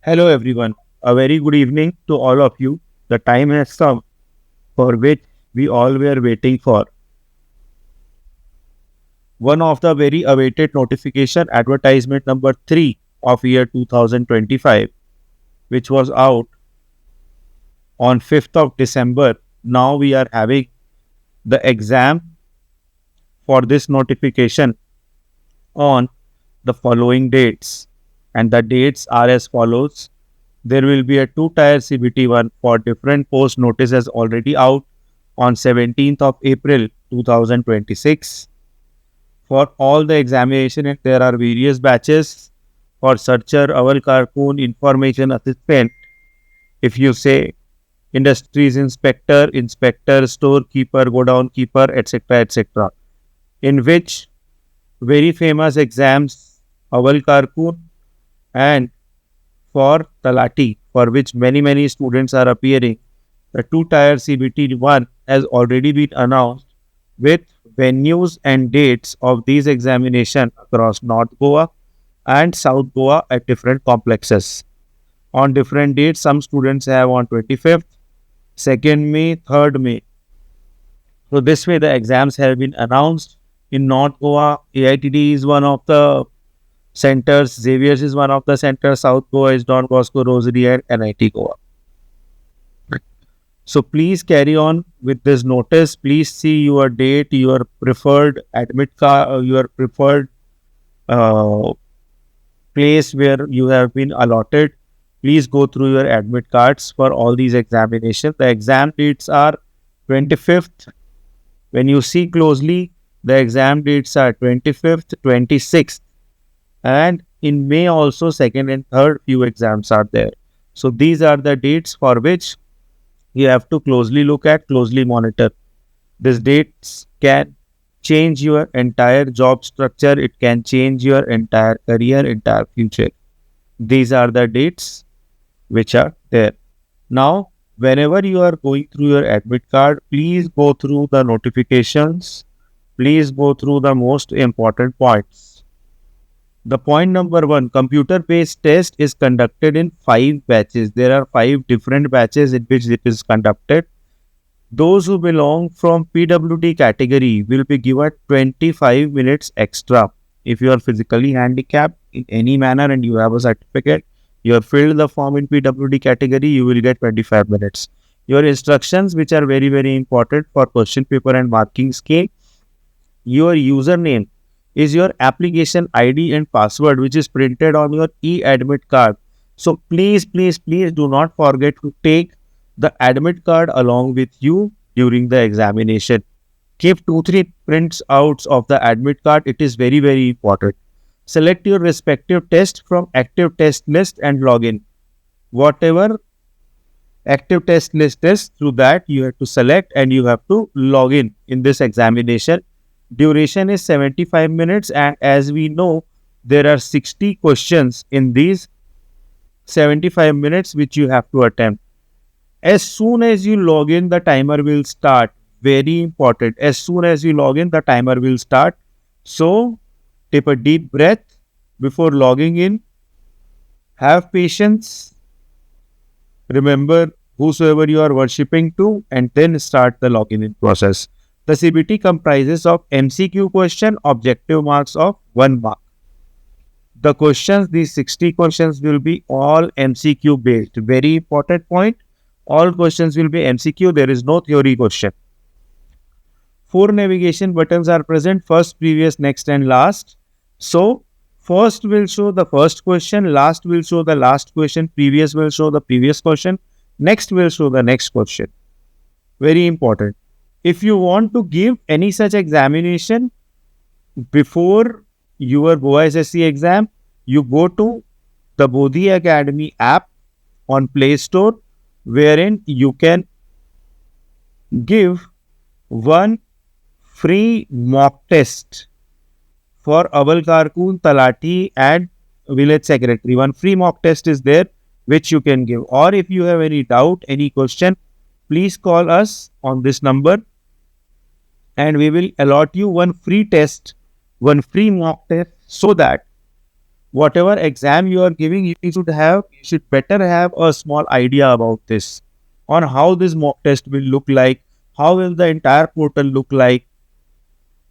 Hello, everyone. A very good evening to all of you. The time has come for which we all were waiting for. One of the very awaited notification, advertisement number 3 of year 2025, which was out on 5th of December. Now we are having the exam for this notification on the following dates. And the dates are as follows. There will be a two-tier CBT-I for different post notices already out on 17th of April 2026. For all the examination, there are various batches for searcher, Aval Karkun, information assistant. If you say industries inspector, inspector, storekeeper, godown keeper, etc., etc., in which very famous exams, Aval Karkun and for Talathi, for which many students are appearing. The two-tier CBT-I has already been announced with venues and dates of these examinations across North Goa and South Goa at different complexes. On different dates, some students have on 25th, 2nd May, 3rd May. So this way the exams have been announced. In North Goa, AITD is one of the centers, Xavier's is one of the centers, South Goa is Don Bosco, Rosary and NIT Goa. So please carry on with this notice. Please see your date, your preferred admit card, your preferred place where you have been allotted. Please go through your admit cards for all these examinations. The exam dates are 25th. When you see closely, the exam dates are 25th, 26th. And in May also, 2nd and 3rd, few exams are there. So these are the dates for which you have to closely look at, closely monitor. These dates can change your entire job structure. It can change your entire career, entire future. These are the dates which are there. Now, whenever you are going through your admit card, please go through the notifications. Please go through the most important points. The point number 1, computer-based test is conducted in 5 batches. There are 5 different batches in which it is conducted. Those who belong from PWD category will be given 25 minutes extra. If you are physically handicapped in any manner and you have a certificate, you have filled the form in PWD category, you will get 25 minutes. Your instructions, which are very important for question paper and marking scheme, your username is your application ID and password, which is printed on your e-admit card. So please do not forget to take the admit card along with you during the examination. Keep 2-3 prints outs of the admit card. It is very important. Select your respective test from active test list and log in. Whatever active test list is, through that you have to select and you have to log in this examination. Duration is 75 minutes and as we know, there are 60 questions in these 75 minutes which you have to attempt. As soon as you log in, the timer will start. Very important. As soon as you log in, the timer will start. So, take a deep breath before logging in. Have patience. Remember whosoever you are worshipping to and then start the login in process. The CBT comprises of MCQ question, objective marks of 1 mark. The questions, these 60 questions will be all MCQ based. Very important point. All questions will be MCQ. There is no theory question. 4 navigation buttons are present. First, previous, next and last. So, first will show the first question. Last will show the last question. Previous will show the previous question. Next will show the next question. Very important. If you want to give any such examination before your Goa SSC exam, you go to the Bodhi Academy app on Play Store, wherein you can give one free mock test for Aval Karkun, Talathi and Village Secretary. One free mock test is there which you can give. Or if you have any doubt, any question, please call us on this number and we will allot you one free test, one free mock test so that whatever exam you are giving, you should better have a small idea about this, on how this mock test will look like, how will the entire portal look like.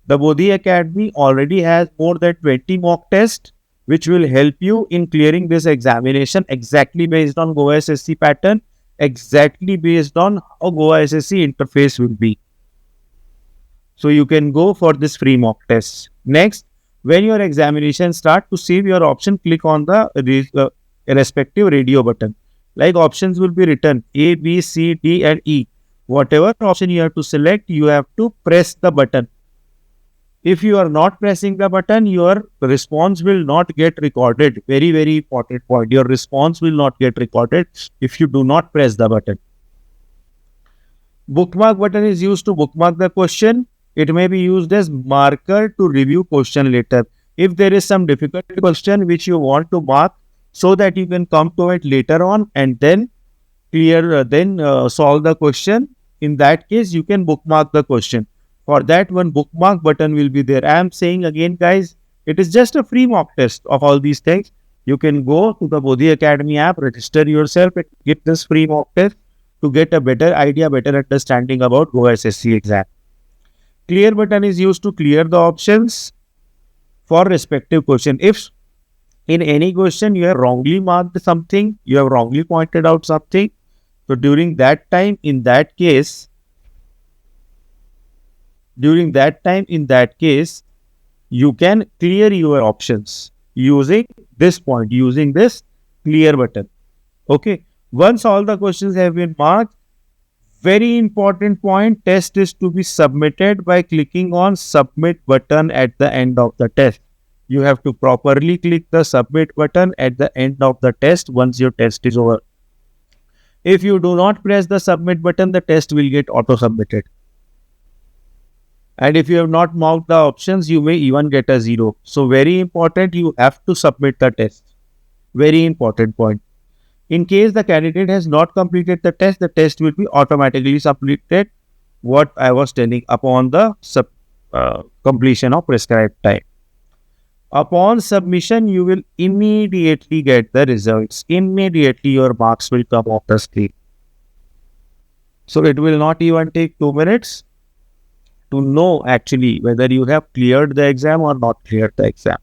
The Bodhi Academy already has more than 20 mock tests, which will help you in clearing this examination exactly based on Goa SSC pattern, exactly based on how Goa SSC interface will be. So you can go for this free mock test. Next, when your examination start, to save your option, click on the respective radio button. Like options will be written A, B, C, D and E. Whatever option you have to select, you have to press the button. If you are not pressing the button, your response will not get recorded. Very, very important point. Your response will not get recorded if you do not press the button. Bookmark button is used to bookmark the question. It may be used as marker to review question later. If there is some difficult question which you want to mark so that you can come to it later on and then solve the question, in that case you can bookmark the question. For that, one bookmark button will be there. I am saying again, guys, it is just a free mock test of all these things. You can go to the Bodhi Academy app, register yourself and get this free mock test to get a better idea, better understanding about Goa SSC exam. Clear button is used to clear the options for respective question. If in any question you have wrongly marked something, you have wrongly pointed out something, so in that case, you can clear your options using using this clear button. Okay. Once all the questions have been marked, very important point, test is to be submitted by clicking on submit button at the end of the test. You have to properly click the submit button at the end of the test once your test is over. If you do not press the submit button, the test will get auto submitted. And if you have not marked the options, you may even get a 0. So very important, you have to submit the test. Very important point. In case the candidate has not completed the test will be automatically submitted, what I was telling, upon the completion of prescribed time. Upon submission, you will immediately get the results. Immediately your marks will come off the screen. So it will not even take 2 minutes to know actually whether you have cleared the exam or not cleared the exam.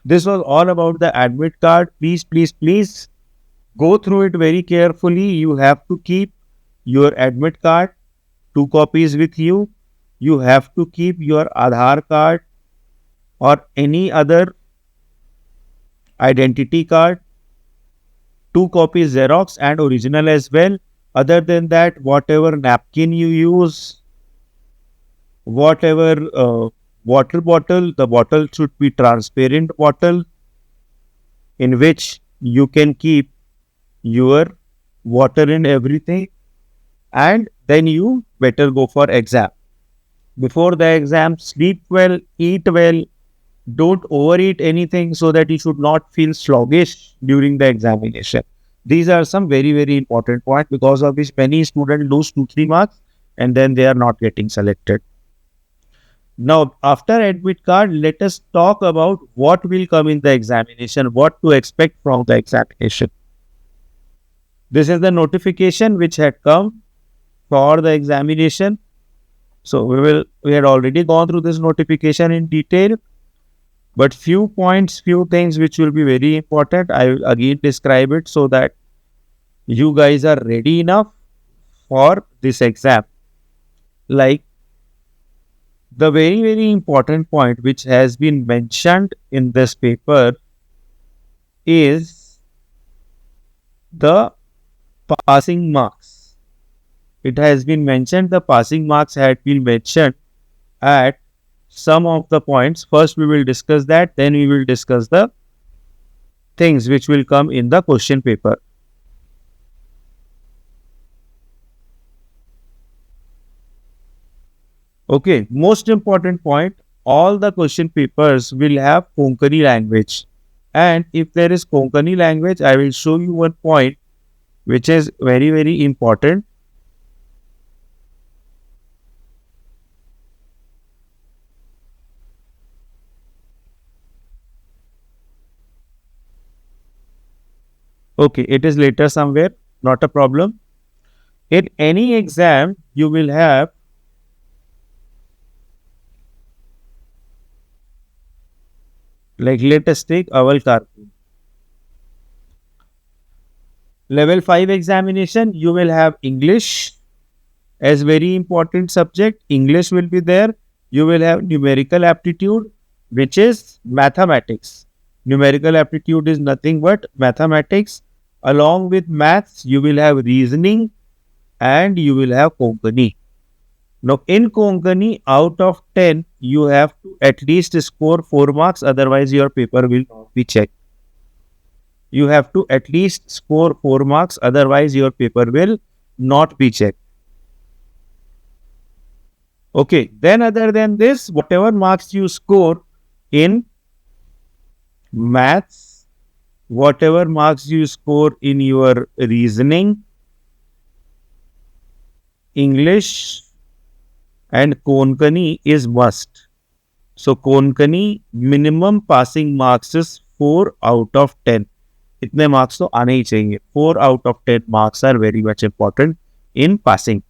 This was all about the admit card. Please, please, please go through it very carefully. You have to keep your admit card, 2 copies with you. You have to keep your Aadhaar card or any other identity card, 2 copies Xerox and original as well. Other than that, whatever napkin you use, whatever water bottle, the bottle should be transparent bottle in which you can keep your water and everything, and then you better go for exam. Before the exam, sleep well, eat well, don't overeat anything so that you should not feel sluggish during the examination. These are some very, very important points because of which many students lose 2-3 marks and then they are not getting selected. Now, after admit card, let us talk about what will come in the examination, what to expect from the examination. This is the notification which had come for the examination. So we had already gone through this notification in detail, but few points, few things which will be very important. I will again describe it so that you guys are ready enough for this exam. Like the very, very important point which has been mentioned in this paper is the passing marks. It has been mentioned the passing marks had been mentioned at some of the points. First we will discuss that, then we will discuss the things which will come in the question paper. Okay, most important point, all the question papers will have Konkani language. And if there is Konkani language, I will show you one point which is very, very important. Okay, it is later somewhere, not a problem. In any exam, you will have, like, let us take Aval Karkun. Level 5 examination, you will have English as very important subject. English will be there. You will have numerical aptitude, which is mathematics. Numerical aptitude is nothing but mathematics. Along with maths, you will have reasoning and you will have Konkani. Now, in Konkani, out of 10, you have to at least score 4 marks, otherwise, your paper will not be checked. You have to at least score 4 marks, otherwise, your paper will not be checked. Okay, then other than this, whatever marks you score in maths, whatever marks you score in your reasoning, English, and Konkani is must. So Konkani minimum passing marks is 4 out of 10. इतने marks तो आने ही चाहिए. 4 out of 10 marks are very much important in passing.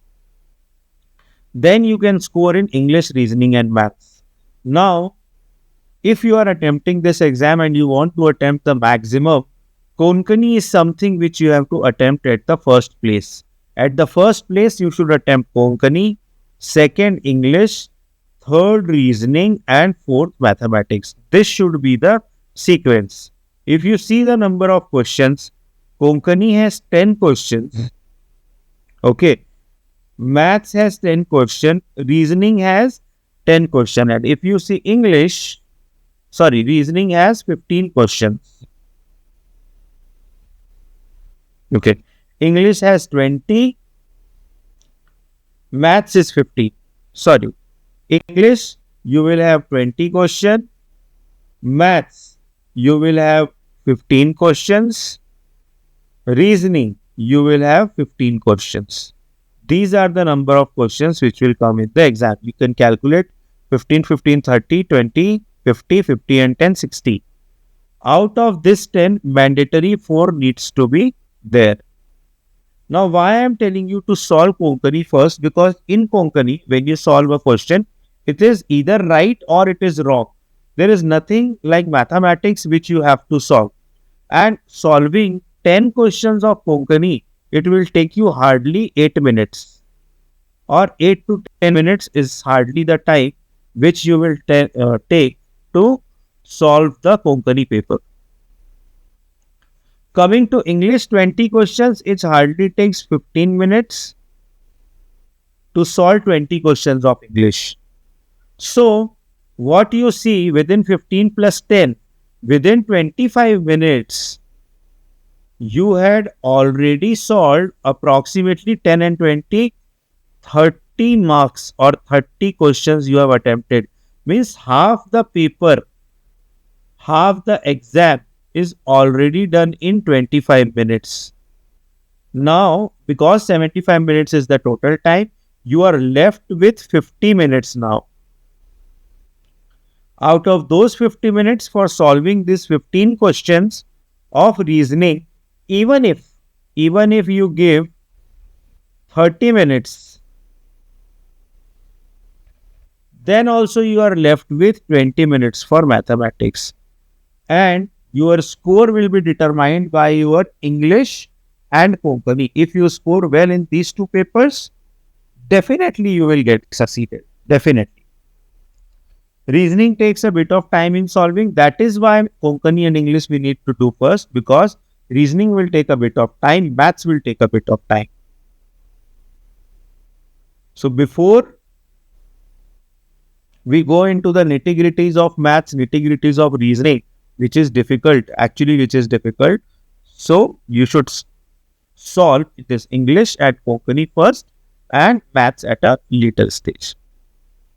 Then you can score in English, reasoning and maths. Now, if you are attempting this exam and you want to attempt the maximum, Konkani is something which you have to attempt at the first place. At the first place, you should attempt Konkani, second English, third reasoning, and fourth mathematics. This should be the sequence. If you see the number of questions, Konkani has 10 questions. Okay. Maths has 10 questions. Reasoning has 10 questions. And if you see English, reasoning has 15 questions. Okay. English has 20. Maths is 50. English, you will have 20 questions. Maths, you will have 15 questions. Reasoning, you will have 15 questions. These are the number of questions which will come in the exam. You can calculate 15, 15, 30, 20, 50, 50 and 10, 60. Out of this 10, mandatory 4 needs to be there. Now, why I am telling you to solve Konkani first? Because in Konkani, when you solve a question, it is either right or it is wrong. There is nothing like mathematics which you have to solve. And solving 10 questions of Konkani, it will take you hardly 8 minutes. Or 8 to 10 minutes is hardly the time which you will take to solve the Konkani paper. Coming to English, 20 questions, it hardly takes 15 minutes to solve 20 questions of English. So, what you see within 15 plus 10, within 25 minutes, you had already solved approximately 10 and 20, 30 marks or 30 questions you have attempted. Means half the paper, half the exam is already done in 25 minutes. Now, because 75 minutes is the total time, you are left with 50 minutes now. Out of those 50 minutes for solving these 15 questions of reasoning, even if you give 30 minutes, then also you are left with 20 minutes for mathematics. And your score will be determined by your English and Konkani. If you score well in these two papers, definitely you will get succeeded. Definitely. Reasoning takes a bit of time in solving. That is why Konkani and English we need to do first, because reasoning will take a bit of time, maths will take a bit of time. So before we go into the nitty-gritties of maths, nitty-gritties of reasoning, which is difficult. So you should solve this English at Konkani first and maths at a later stage.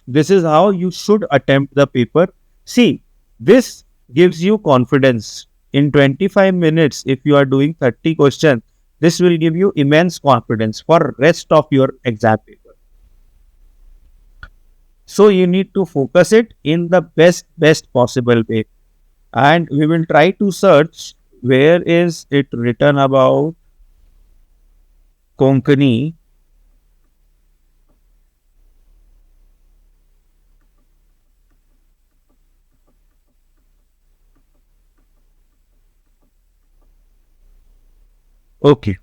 This is how you should attempt the paper. See, this gives you confidence. In 25 minutes, if you are doing 30 questions, this will give you immense confidence for rest of your exam paper. So you need to focus it in the best possible way. And we will try to search where is it written about Konkani? Okay,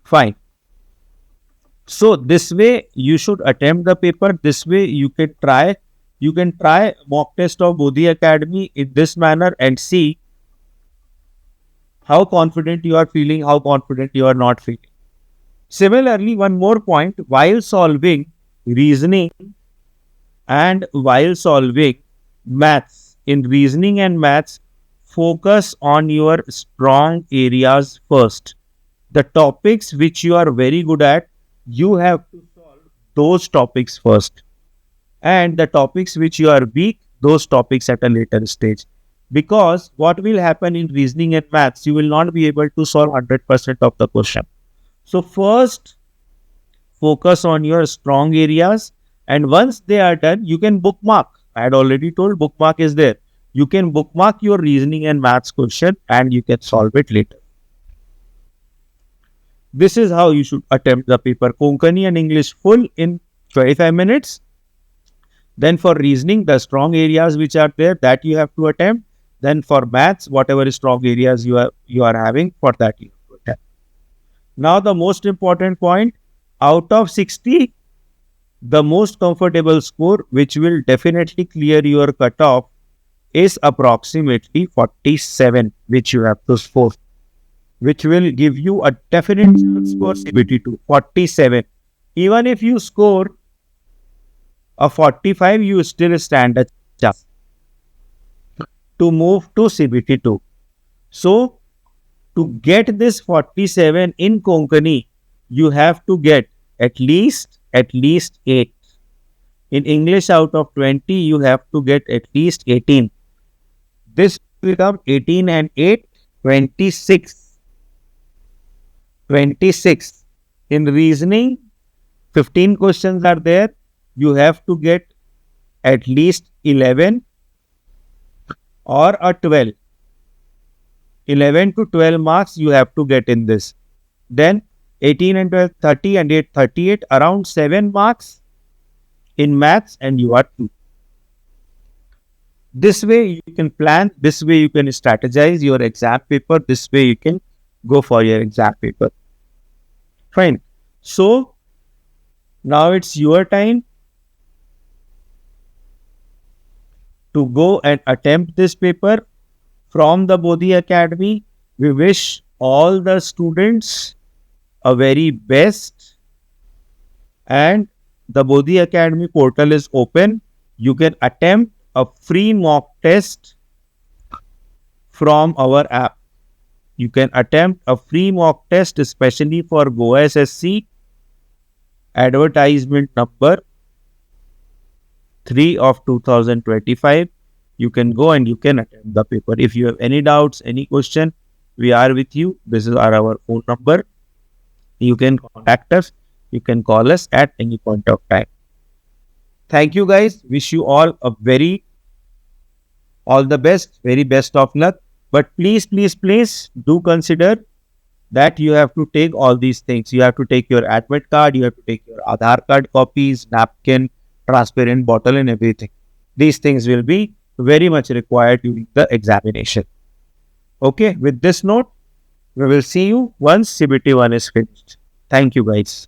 fine. So this way you should attempt the paper. This way you can try mock test of Bodhi Academy in this manner and see how confident you are feeling, how confident you are not feeling. Similarly, one more point, while solving reasoning and while solving maths, in reasoning and maths, focus on your strong areas first. The topics which you are very good at, you have to solve those topics first. And the topics which you are weak, those topics at a later stage. Because what will happen in reasoning and maths, you will not be able to solve 100% of the question. So, first, focus on your strong areas, and once they are done, you can bookmark. I had already told bookmark is there. You can bookmark your reasoning and maths question and you can solve it later. This is how you should attempt the paper. Konkani and English full in 25 minutes. Then for reasoning, the strong areas which are there, that you have to attempt. Then for maths, whatever strong areas you are having, for that you have to attempt. Now the most important point, out of 60, the most comfortable score which will definitely clear your cutoff is approximately 47, which you have to score, which will give you a definite chance for CBT2. 47. Even if you score a 45, you still stand a chance to move to CBT2. So, to get this 47 in Konkani, you have to get at least 8. In English, out of 20, you have to get at least 18. This will become 18 and 8, 26. 26. In reasoning, 15 questions are there. You have to get at least 11 or a 12. 11 to 12 marks you have to get in this. Then 18 and 12, 30 and 8, 38, around 7 marks in maths and you are 2. This way you can plan, this way you can strategize your exam paper, this way you can go for your exam paper. Fine. So, now it's your time to go and attempt this paper. From the Bodhi Academy, we wish all the students a very best, and the Bodhi Academy portal is open. You can attempt a free mock test from our app. You can attempt a free mock test, especially for Goa SSC Advertisement number 3 of 2025. You can go and you can attempt the paper. If you have any doubts, any question, we are with you. This is our phone number. You can contact us. You can call us at any point of time. Thank you guys. Wish you all all the best, very best of luck. But please do consider that you have to take all these things. You have to take your admit card, you have to take your Aadhaar card copies, napkin, transparent bottle and everything. These things will be very much required during the examination. Okay, with this note, we will see you once CBT1 is finished. Thank you guys.